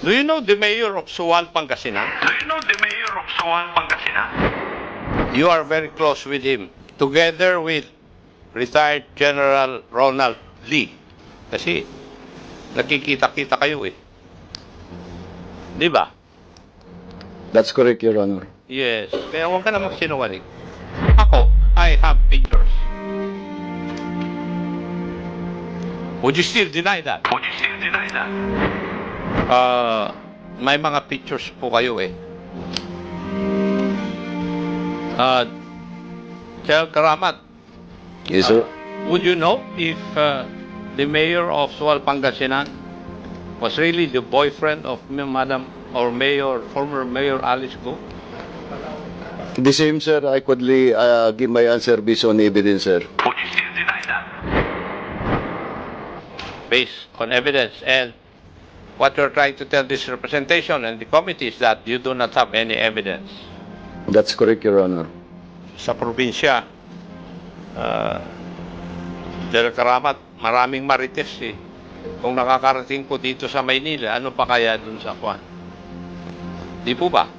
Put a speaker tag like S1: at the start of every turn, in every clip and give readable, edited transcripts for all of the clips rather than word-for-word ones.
S1: Do you know the mayor of Suwan, Pangasinan?
S2: Do you know the mayor of Suwan, Pangasinan?
S1: You are very close with him, together with retired General Ronald Lee. Kasi nakikita-kita kayo eh. Di ba?
S3: That's correct, Your Honor.
S1: Yes. Kaya huwag ka na magsinungaling. Ako, I have pictures. Would you still deny that?
S2: Would you still deny that?
S1: May mga pictures po kayo eh. General Karamat,
S3: Yes, sir.
S1: would you know if the mayor of Sual, Pangasinan was really the boyfriend of Madam or Mayor, former Mayor Alice Go?
S3: The same, sir. I could give my answer based on evidence, sir.
S2: Would you still deny that?
S1: Based on evidence, and what you're trying to tell this representation and the committee is that you do not have any evidence.
S3: That's correct, Your Honor.
S1: Sa probinsya, General Karamat, maraming marites eh. Kung nakakarating po dito sa Maynila, ano pa kaya dun sa Kwan? Di po ba?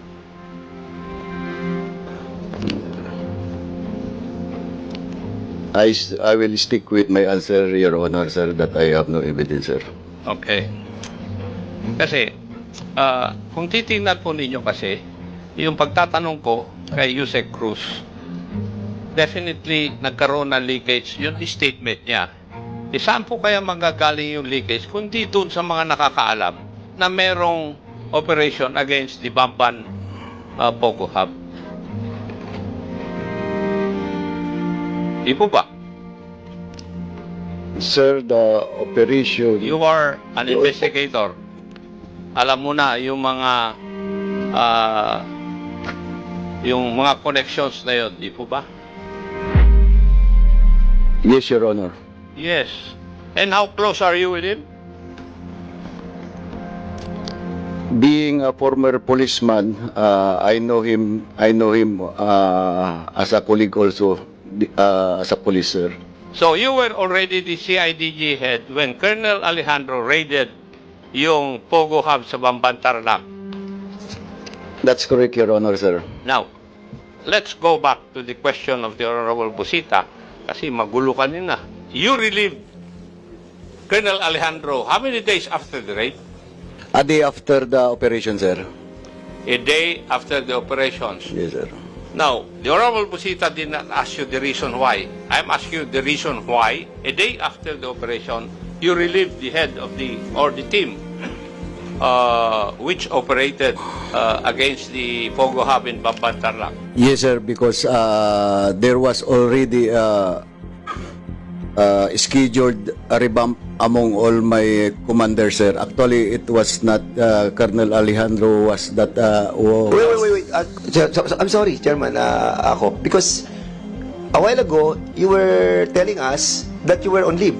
S3: I will stick with my answer, Your Honor, sir, that I have no evidence, sir.
S1: Okay. Kasi, kung titingnan po ninyo kasi, yung pagtatanong ko kay Yusek Cruz, definitely nagkaroon ng leakage yung statement niya. Saan po kaya manggagaling yung leakage kundi doon sa mga nakakaalam na merong operation against the Bamban Pogo Hub? Di po ba?
S3: Sir, the operation...
S1: You are an investigator. Alam mo na yung mga connections na yun, di po ba?
S3: Yes, Your Honor.
S1: Yes. And how close are you with him?
S3: Being a former policeman, I know him as a colleague also, as a police, sir.
S1: So you were already the CIDG head when Colonel Alejandro raided yung Pogo Hub sa Bamban, Tarlac.
S3: That's correct, Your Honor, sir.
S1: Now, let's go back to the question of the Honorable Busita kasi magulo kanina. You relieved Colonel Alejandro how many days after the raid?
S3: A day after the operation, sir.
S1: A day after the operations.
S3: Yes, sir.
S1: Now, the Honorable Busita did not ask you the reason why. I'm asking you the reason why a day after the operation you relieved the head of the team which operated against the Pogo Hub in Bamban, Tarlac.
S3: Yes, sir, because there was already scheduled a revamp among all my commanders, sir. Actually, it was not Colonel Alejandro was that...
S4: Wait. I'm sorry, Chairman, ako. Because a while ago, you were telling us that you were on leave.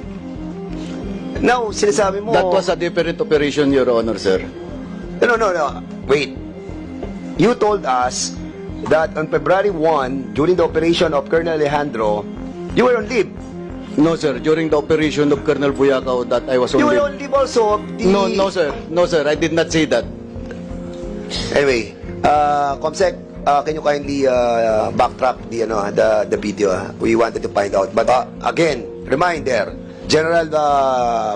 S4: Now, sinasabi mo...
S3: That was a different operation, Your Honor, sir.
S4: No. Wait. You told us that on February 1, during the operation of Colonel Alejandro, you were on leave.
S3: No, sir. During the operation of Colonel Buyakaw, that I was on
S4: You were
S3: leave.
S4: on leave also of the...
S3: No, sir. No, sir. I did not say that.
S4: Anyway, Comsec, can you kindly backtrack the video? We wanted to find out. But again, reminder, General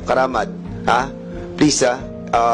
S4: Karamat, please,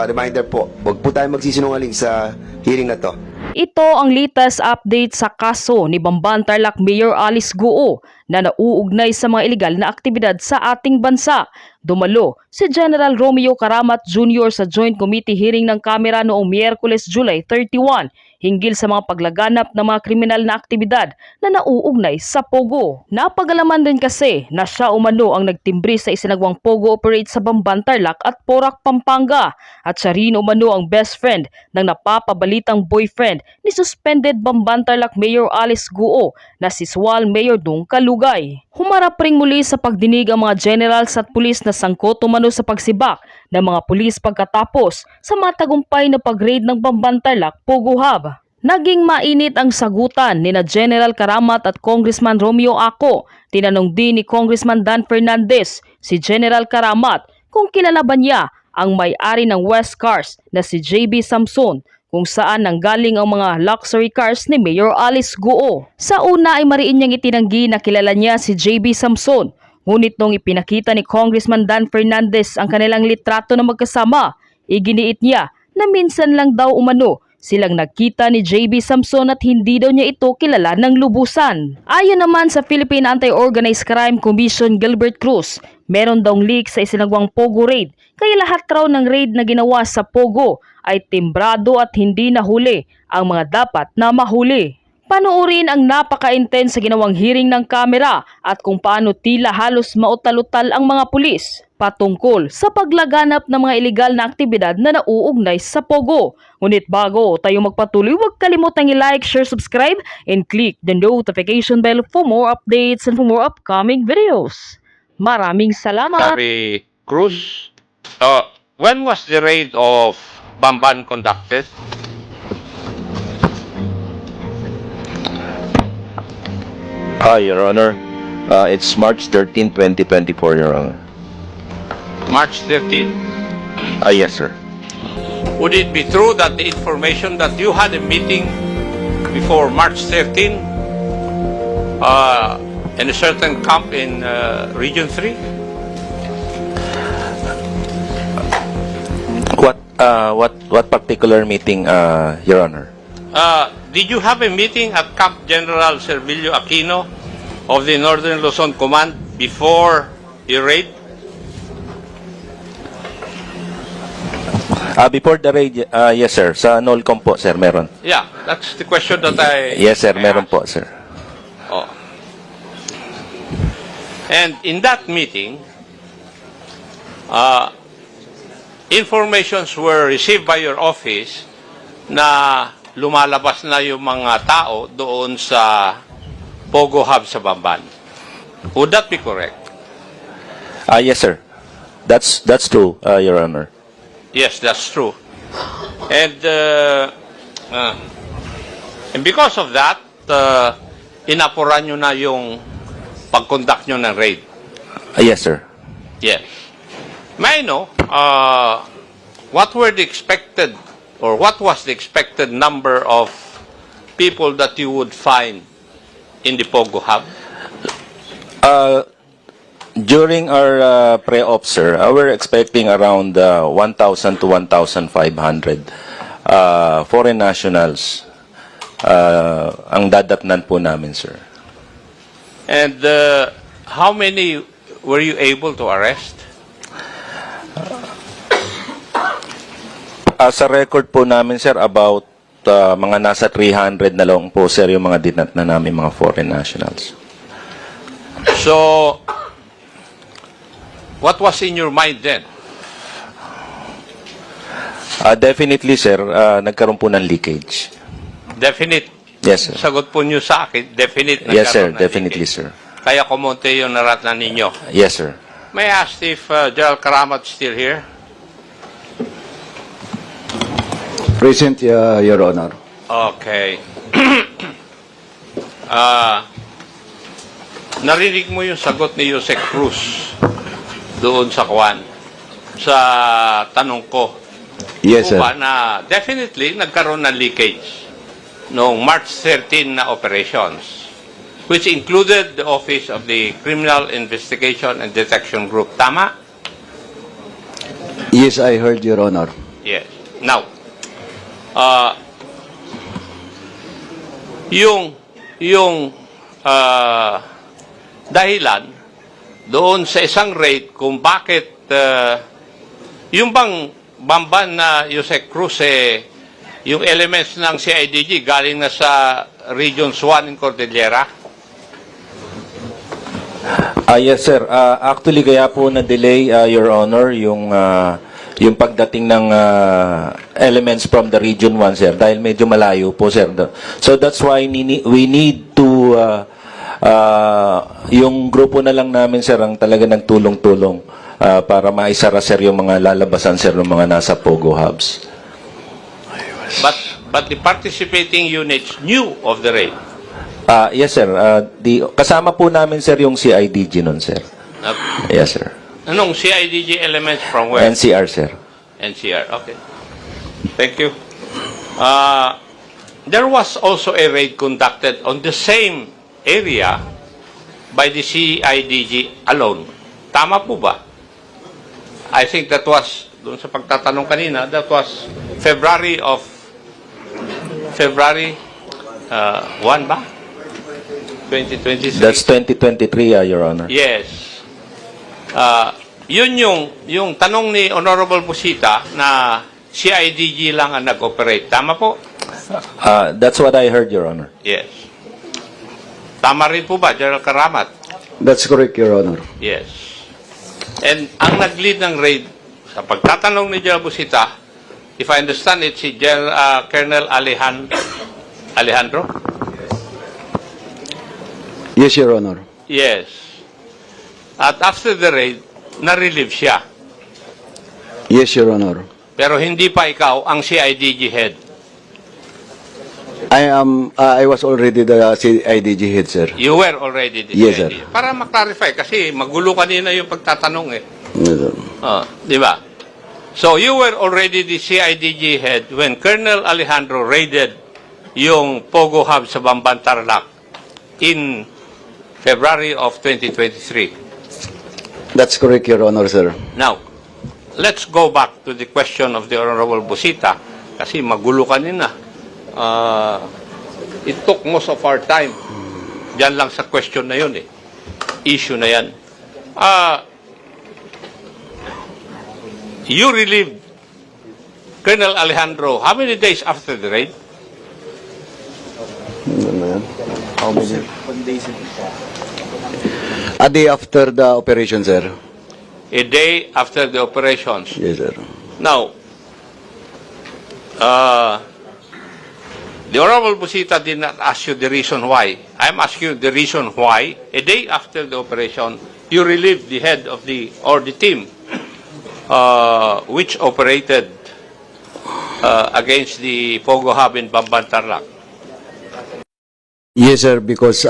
S4: reminder po, huwag po tayo magsisinungaling sa hearing na to.
S5: Ito ang latest update sa kaso ni Bamban Tarlac Mayor Alice Goo na nauugnay sa mga ilegal na aktibidad sa ating bansa. Dumalo si General Romeo Karamat Jr. sa Joint Committee hearing ng Kamara noong Miyerkules, July 31 hinggil sa mga paglaganap ng mga kriminal na aktibidad na nauugnay sa Pogo. Napagalaman din kasi na siya umano ang nagtimbre sa isinagawang Pogo operate sa Bamban, Tarlac at Porac, Pampanga at siya rin umano ang best friend ng napapabalitang boyfriend ni suspended Bamban Tarlac Mayor Alice Goo na si Sual Mayor Dung Kalugay. Humarap ring muli sa pagdinig ang mga generals at pulis na sangkot umano sa pagsibak ng mga pulis pagkatapos sa matagumpay na pag-raid ng Bamban Tarlac Pogo Hub. Naging mainit ang sagutan ni na General Karamat at Congressman Romeo Ako. Tinanong din ni Congressman Dan Fernandez si General Karamat kung kilala ba niya ang may-ari ng West Cars na si JB Samson, kung saan nanggaling ang mga luxury cars ni Mayor Alice Guo. Sa una ay mariin niyang itinanggi na kilala niya si JB Samson, ngunit nung ipinakita ni Congressman Dan Fernandez ang kanilang litrato na magkasama, iginiit niya na minsan lang daw umano silang nagkita ni JB Samson at hindi daw niya ito kilala ng lubusan. Ayon naman sa Philippine Anti-Organized Crime Commission Gilbert Cruz, meron daw leak sa isinagawang Pogo raid, kaya lahat raw ng raid na ginawa sa Pogo ay timbrado at hindi nahuli ang mga dapat na mahuli. Panoorin ang napaka-intense sa ginawang hearing ng kamera at kung paano tila halos mautal-utal ang mga pulis patungkol sa paglaganap ng mga ilegal na aktibidad na nauugnay sa Pogo. Ngunit bago tayo magpatuloy, huwag kalimutang i-like, share, subscribe, and click the notification bell for more updates and for more upcoming videos. Maraming salamat!
S1: Sabi Cruz, when was the raid of Bamban conducted?
S6: Your Honor, it's March 13, 2024, Your Honor.
S1: March 13.
S6: Yes, sir.
S1: Would it be true that the information that you had a meeting before March 13 in a certain camp in Region 3?
S6: What particular meeting, Your Honor?
S1: Did you have a meeting at Camp General Servilio Aquino of the Northern Luzon Command before the raid?
S6: Before the raid, yes, sir. Sa NOLCOM po, sir, meron.
S1: Yeah, that's the question that I...
S6: Yes, sir,
S1: I
S6: meron
S1: asked.
S6: po, sir.
S1: Oh. And in that meeting, informations were received by your office na lumalabas na yung mga tao doon sa Pogo Hub sa Bamban. Would that be correct?
S6: Yes, sir. That's true, Your Honor.
S1: Yes, that's true. And because of that, inapuran nyo na yung pag-conduct nyo ng raid.
S6: Yes, sir.
S1: Yes. May I know, what were the expected, or what was the expected number of people that you would find in the Pogo Hub?
S6: During our pre-op, sir, we're expecting around 1,000 to 1,500 foreign nationals ang dadatnan po namin, sir.
S1: And how many were you able to arrest?
S6: Sa record po namin, sir, about mga nasa 300 na lang po, sir, yung mga dinat na namin mga foreign nationals.
S1: So, what was in your mind then?
S6: Definitely, sir, nagkaroon po ng leakage.
S1: Definite.
S6: Yes, sir.
S1: Sagot po nyo sa akin, definite.
S6: Yes, sir,
S1: nagkaroon ng
S6: definitely,
S1: leakage.
S6: sir.
S1: Kaya kumonte yung naratnan ninyo.
S6: Yes, sir.
S1: May I ask if General Karamat is still here?
S3: Present, Your Honor.
S1: Okay. Narinig mo yung sagot ni Jose Cruz doon sa Kwan sa tanong ko.
S3: Yes, sir.
S1: Ba na definitely nagkaroon ng leakage noong March 13 na operations, which included the Office of the Criminal Investigation and Detection Group. Tama?
S3: Yes, I heard, Your Honor.
S1: Yes. Now, yung dahilan doon sa isang raid kung bakit yung bang Bamban na Jose Cruz yung elements ng CIDG galing na sa Regions 1 in Cordillera?
S6: Yes, sir. Actually, kaya po na-delay, Your Honor, yung pagdating ng elements from the Region 1, sir, dahil medyo malayo po, sir. So that's why we need to, yung grupo na lang namin, sir, ang talaga nagtulong-tulong para maisara, sir, yung mga lalabasan, sir, ng mga nasa Pogo Hubs.
S1: But the participating units knew of the raid.
S6: Yes, sir. Kasama po namin, sir, yung CIDG nun, sir. Yes, sir.
S1: Anong CIDG elements from where?
S6: NCR, sir.
S1: NCR. Okay. Thank you. There was also a raid conducted on the same area by the CIDG alone. Tama po ba? I think that was, doon sa pagtatanong kanina, that was February 1 ba? 2023.
S6: That's 2023, Your Honor.
S1: Yes. Yun yung tanong ni Honorable Busita na CIDG lang ang nag-operate. Tama po?
S6: That's what I heard, Your Honor.
S1: Yes. Tama rin po ba, General Karamat?
S3: That's correct, Your Honor.
S1: Yes. And ang nag-lead ng raid, sa pagtatanong ni General Busita, if I understand it, si Colonel Alejandro?
S3: Yes, Your Honor.
S1: Yes. At after the raid, na-relieve siya.
S3: Yes, Your Honor.
S1: Pero hindi pa ikaw ang CIDG head.
S3: I was already the CIDG head, sir.
S1: You were already the
S3: Yes,
S1: CIDG.
S3: sir.
S1: Para maklarify, kasi magulo kanina yung pagtatanong eh.
S3: Yes, sir.
S1: Di ba? So you were already the CIDG head when Colonel Alejandro raided yung Pogo Hub sa Bamban Tarlac in February of 2023.
S3: That's correct, Your Honor, sir.
S1: Now, let's go back to the question of the Honorable Busita kasi magulo kanina. It took most of our time. Diyan lang sa question na yun eh. Issue na yan. You relieved Colonel Alejandro how many days after the raid?
S3: How many? A day after the operation, sir.
S1: A day after the operations.
S3: Yes, sir.
S1: Now, the Honorable Busita did not ask you the reason why. I'm asking you the reason why, a day after the operation, you relieved the head of the team which operated against the Pogo Hub in Bamban Tarlac.
S3: Yes, sir, because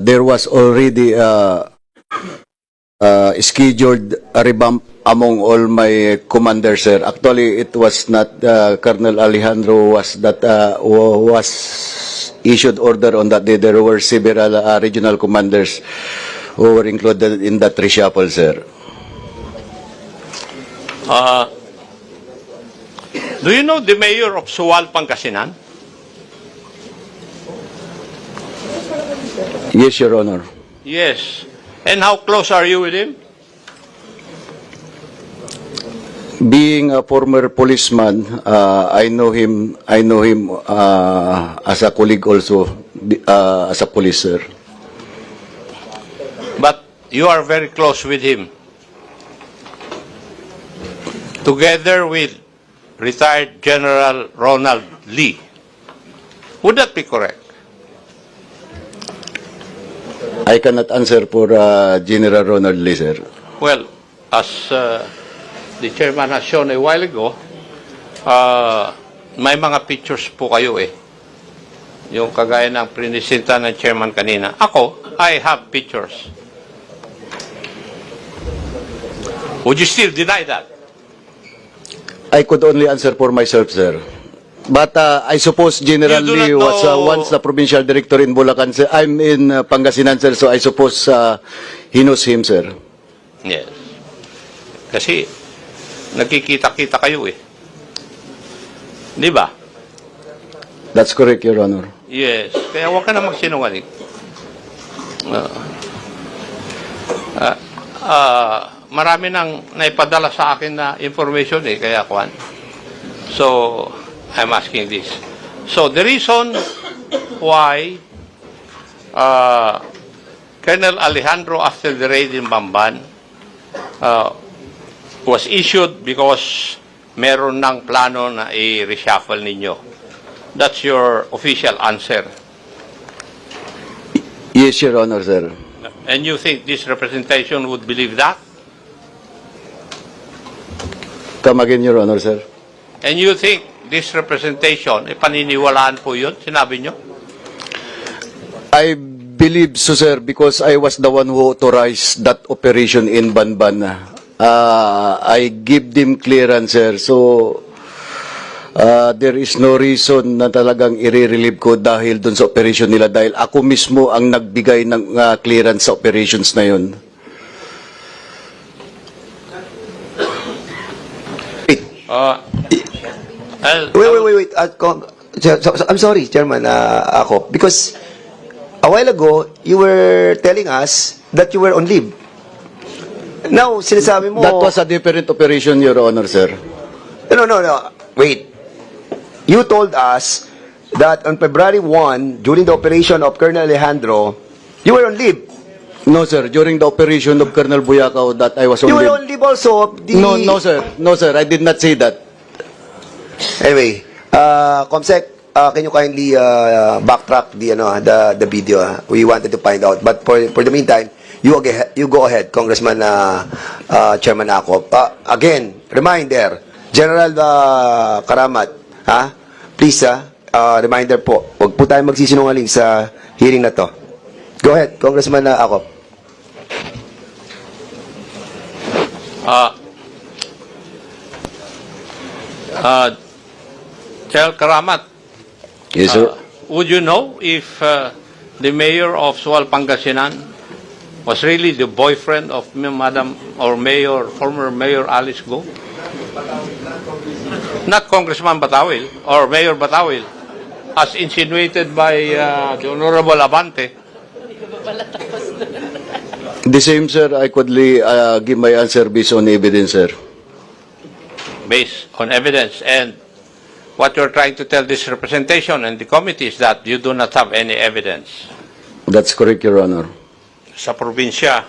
S3: there was already scheduled a revamp among all my commanders, sir. Actually, it was not Colonel Alejandro was issued order on that day. There were several regional commanders who were included in that reshuffle, sir.
S1: Do you know the mayor of Suwal, Pangasinan?
S3: Yes, Your Honor.
S1: Yes. And how close are you with him?
S3: Being a former policeman, I know him as a colleague also, as a police, sir.
S1: But you are very close with him. Together with retired General Ronald Lee. Would that be correct?
S3: I cannot answer for General Ronald Lee, sir.
S1: Well, as the chairman has shown a while ago, may mga pictures po kayo eh. Yung kagaya ng prinisita ng chairman kanina. Ako, I have pictures. Would you still deny that?
S3: I could only answer for myself, sir. But I suppose General
S1: You do not
S3: Lee was
S1: know-
S3: once the provincial director in Bulacan, sir. I'm in Pangasinan, sir, so I suppose he knows him, sir.
S1: Yes. Kasi, nagkikita-kita kayo eh. Di ba?
S3: That's correct, Your Honor.
S1: Yes. Kaya huwag ka na magsinungaling. Marami nang naipadala sa akin na information eh, kaya kuwan. So, I'm asking this. So, the reason why Colonel Alejandro, after the raid in Bamban, was issued because meron ng plano na i-reshuffle ninyo. That's your official answer.
S3: Yes, Your Honor, sir.
S1: And you think this representation would believe that?
S3: Come again, Your Honor, sir.
S1: And you think this representation, paniniwalaan po yun, sinabi nyo?
S3: I believe so, sir, because I was the one who authorized that operation in Banban I give them clearance, sir. So, there is no reason na talagang i-relieve ko dahil dun sa operation nila dahil ako mismo ang nagbigay ng clearance sa operations na yun.
S4: Wait. I'm sorry, Chairman, ako. Because a while ago, you were telling us that you were on leave. Now, sinasabi mo...
S3: That was a different operation, Your Honor, sir.
S4: No. Wait. You told us that on February 1, during the operation of Colonel Alejandro, you were on leave.
S3: No, sir. During the operation of Colonel Buyakaw that I was on
S4: You were
S3: leave.
S4: on leave also of the...
S3: No, sir. No, sir. I did not say that.
S4: Anyway, Comsec, can you kindly backtrack the video? We wanted to find out. But for the meantime, you go ahead, Congressman Chairman Akop. Again, reminder, General Karamat, please, reminder po, huwag po tayo magsisinungaling sa hearing na to. Go ahead, Congressman Akop.
S1: General Karamat,
S3: Yes, sir.
S1: would you know if the mayor of Sual, Pangasinan was really the boyfriend of Madam or Mayor, former Mayor Alice Go? Not Congressman Batawil or Mayor Batawil, as insinuated by the Honorable Abante.
S3: The same, sir. I could give my answer based on evidence, sir.
S1: Based on evidence, and what you're trying to tell this representation and the committee is that you do not have any evidence.
S3: That's correct, Your Honor.
S1: Sa probinsya,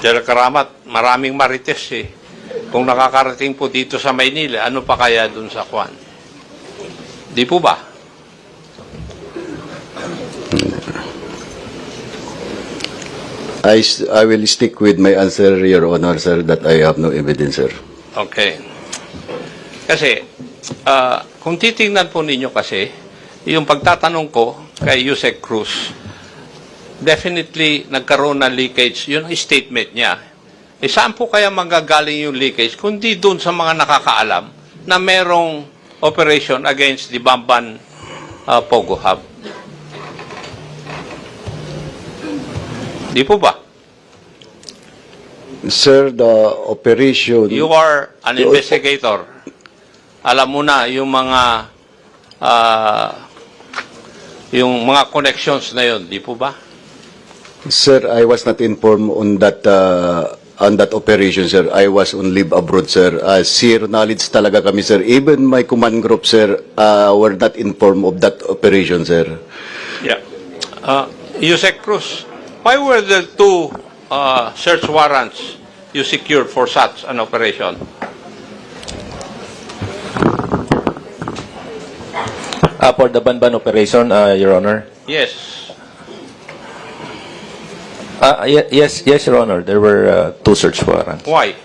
S1: General Karamat, maraming marites eh. Kung nakakarating po dito sa Maynila, ano pa kaya dun sa Kwan? Di po ba?
S3: I will stick with my answer, Your Honor, sir, that I have no evidence, sir.
S1: Okay. Kasi, kung titingnan po ninyo kasi, yung pagtatanong ko kay Yusek Cruz, definitely nagkaroon ng leakage. Yun ang statement niya. Eh, saan po kaya manggagaling yung leakage? Kundi doon sa mga nakakaalam na merong operation against the Bamban Pogo Hub. Di po ba?
S3: Sir, the operation...
S1: You are an investigator. Alam mo na yung mga connections na yun, di po ba?
S3: Sir, I was not informed on that operation, sir. I was on leave abroad, sir. Zero knowledge talaga kami, sir. Even my command group, sir, were not informed of that operation, sir.
S1: Yeah. Yusek Cruz, why were the two search warrants you secured for such an operation?
S6: For the Banban operation, Your Honor.
S1: Yes.
S6: Yes, Your Honor. There were two search warrants.
S1: Why?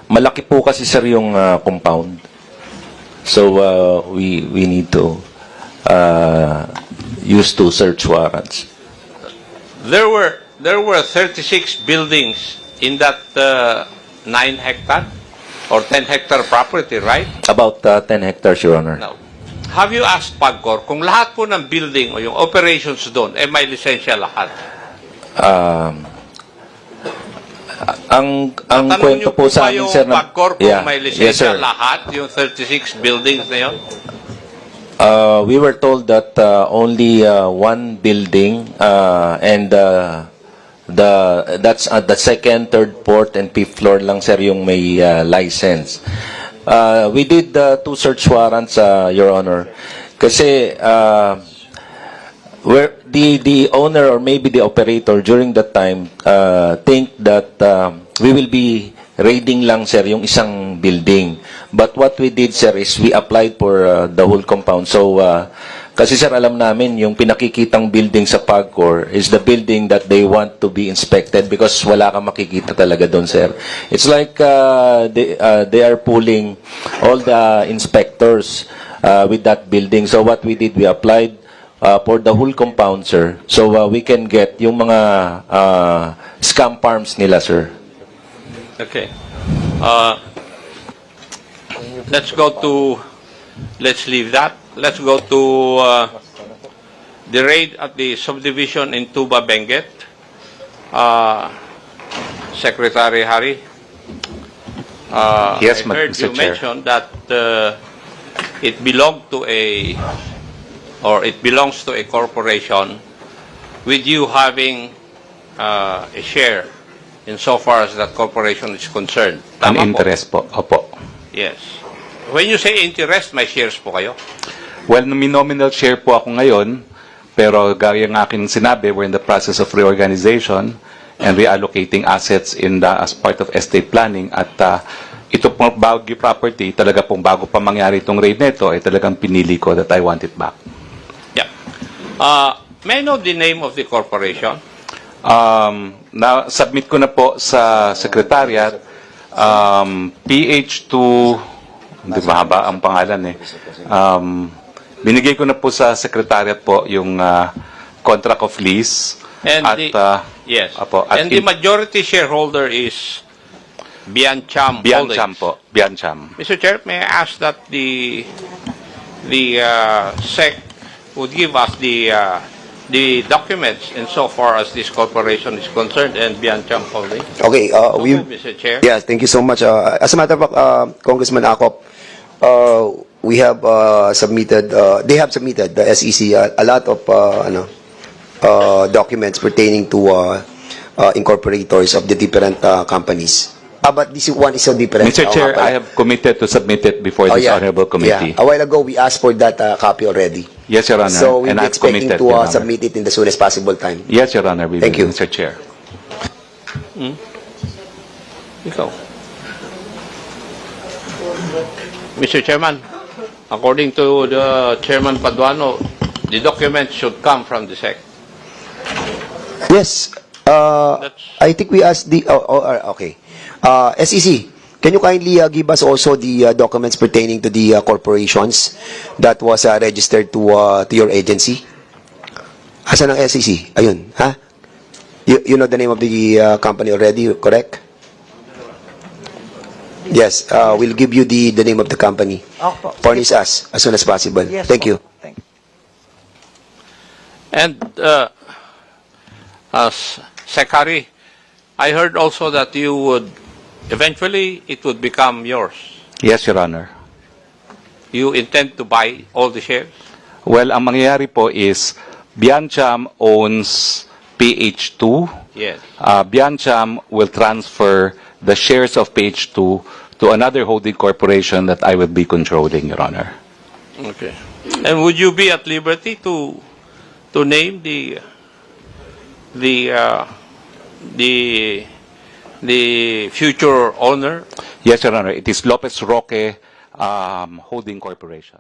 S6: Malaki po kasi, sir, yung compound. So, we need to use two search warrants.
S1: There were 36 buildings in that 9-hectare or 10-hectare property, right?
S6: About 10 hectares, Your Honor.
S1: Now, have you asked PAGCOR kung lahat po ng building o yung operations doon ay may lisensya lahat?
S6: Ang
S1: Tanong
S6: kwento
S1: niyo
S6: po sa
S1: ba
S6: amin,
S1: yung
S6: sir,
S1: PAGCOR kung
S6: Yeah.
S1: may
S6: Yes,
S1: lisensya
S6: sir.
S1: lahat, yung 36 buildings na yun?
S6: We were told that only one building and that's the second, third, fourth, and fifth floor lang, sir, yung may license. We did two search warrants, Your Honor, kasi where the owner or maybe the operator during that time think that we will be raiding lang, sir, yung isang building. But what we did, sir, is we applied for the whole compound. So, kasi, sir, alam namin, yung pinakikitang building sa PAGCOR is the building that they want to be inspected because wala kang makikita talaga doon, sir. It's like they are pulling all the inspectors with that building. So, what we did, we applied for the whole compound, sir. So we can get yung mga scam farms nila, sir.
S1: Okay. Let's leave that. Let's go to the raid at the subdivision in Tuba Benguet. Secretary Hari.
S7: Yes,
S1: I heard
S7: Mr.
S1: you
S7: Chair.
S1: mention that it belonged to it belongs to a corporation with you having a share insofar as that corporation is concerned.
S7: An
S1: Tama po?
S7: interest po. Opo.
S1: Yes. When you say interest, may shares po kayo?
S7: Well, nominal share po ako ngayon, pero gaya ng aking sinabi, we're in the process of reorganization and reallocating assets as part of estate planning. At ito pong Baguio property, talaga pong bago pa mangyari itong raid nito, ay talagang pinili ko that I want it back.
S1: Yeah. May I know the name of the corporation?
S7: Na-submit ko na po sa Secretariat, PH2, hindi mahaba ang pangalan eh. Binigay ko na po sa Secretariat po yung contract of lease.
S1: And
S7: at,
S1: yes.
S7: Apo, at
S1: And the majority shareholder is Biancham
S7: Biancham
S1: Holdings.
S7: po. Biancham.
S1: Mr. Chair, may I ask that the SEC would give us the documents insofar as this corporation is concerned and Biancham Holdings?
S4: Okay, we...
S1: Mr. Chair.
S4: Yes, thank you so much. As a matter of fact, Congressman Acop, we have submitted, they have submitted, the SEC, a lot of documents pertaining to incorporators of the different companies. But this one is so different.
S7: Mr. Chair, I have committed to submit it before this honorable committee.
S4: Yeah. A while ago, we asked for that copy already.
S7: Yes, Your Honor.
S4: So we'll
S7: and
S4: be
S7: I've
S4: expecting
S7: committed,
S4: to
S7: Your Honor.
S4: submit it in the soonest possible time.
S7: Yes, Your Honor. We
S4: Thank
S7: will,
S4: you.
S7: Mr. Chair.
S1: Ikaw. Mr. Chairman, according to the Chairman Paduano, the documents should come from the SEC.
S4: Yes. I think we asked the... okay. SEC, can you kindly give us also the documents pertaining to the corporations that was registered to your agency? Asan ang SEC? Ayun, ha? You know the name of the company already, correct? Yes, we'll give you the name of the company. Furnish us as soon as possible. Thank you.
S1: And Secretary, I heard also that you would eventually it would become yours.
S7: Yes, Your Honor.
S1: You intend to buy all the shares?
S7: Well, ang mangyayari po is Biancham owns PH2.
S1: Yes.
S7: Biancham will transfer the shares of PH2 to another holding corporation that I will be controlling, Your Honor.
S1: Okay. And would you be at liberty to name the future owner?
S7: Yes, Your Honor. It is Lopez Roque Holding Corporation.